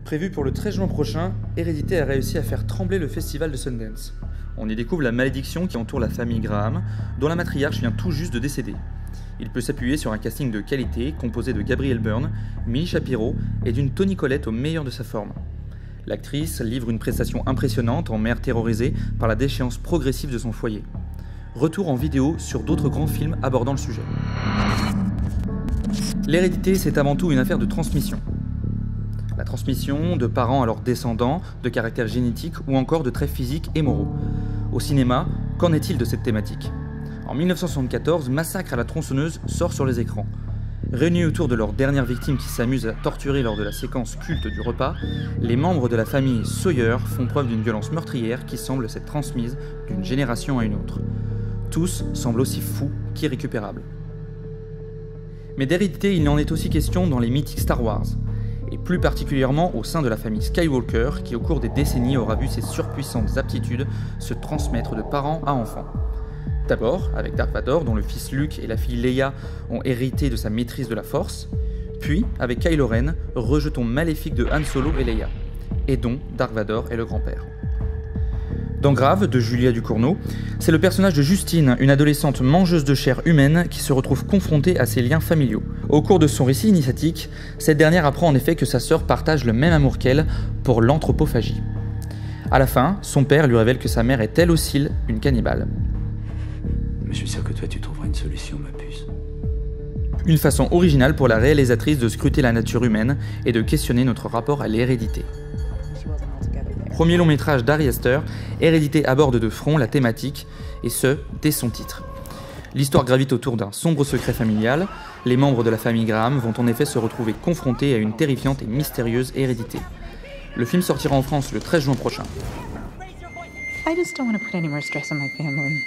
Prévu pour le 13 juin prochain, Hérédité a réussi à faire trembler le festival de Sundance. On y découvre la malédiction qui entoure la famille Graham, dont la matriarche vient tout juste de décéder. Il peut s'appuyer sur un casting de qualité composé de Gabrielle Byrne, Millie Shapiro et d'une Toni Collette au meilleur de sa forme. L'actrice livre une prestation impressionnante en mère terrorisée par la déchéance progressive de son foyer. Retour en vidéo sur d'autres grands films abordant le sujet. L'hérédité, c'est avant tout une affaire de transmission. La transmission de parents à leurs descendants, de caractères génétiques ou encore de traits physiques et moraux. Au cinéma, qu'en est-il de cette thématique ? En 1974, Massacre à la tronçonneuse sort sur les écrans. Réunis autour de leur dernière victime qui s'amuse à torturer lors de la séquence culte du repas, les membres de la famille Sawyer font preuve d'une violence meurtrière qui semble s'être transmise d'une génération à une autre. Tous semblent aussi fous qu'irrécupérables. Mais d'hérédité, il en est aussi question dans les mythiques Star Wars, et plus particulièrement au sein de la famille Skywalker qui au cours des décennies aura vu ses surpuissantes aptitudes se transmettre de parents à enfants. D'abord avec Dark Vador dont le fils Luke et la fille Leia ont hérité de sa maîtrise de la Force, puis avec Kylo Ren, rejeton maléfique de Han Solo et Leia, et dont Dark Vador est le grand-père. Dans Grave, de Julia Ducournau, c'est le personnage de Justine, une adolescente mangeuse de chair humaine qui se retrouve confrontée à ses liens familiaux. Au cours de son récit initiatique, cette dernière apprend en effet que sa sœur partage le même amour qu'elle pour l'anthropophagie. À la fin, son père lui révèle que sa mère est elle aussi une cannibale. Mais je suis sûr que toi tu trouveras une solution, ma puce. Une façon originale pour la réalisatrice de scruter la nature humaine et de questionner notre rapport à l'hérédité. Premier long métrage d'Ari Aster, Hérédité aborde de front la thématique, et ce, dès son titre. L'histoire gravite autour d'un sombre secret familial, les membres de la famille Graham vont en effet se retrouver confrontés à une terrifiante et mystérieuse hérédité. Le film sortira en France le 13 juin prochain. I just don't want to put any more stress on my family.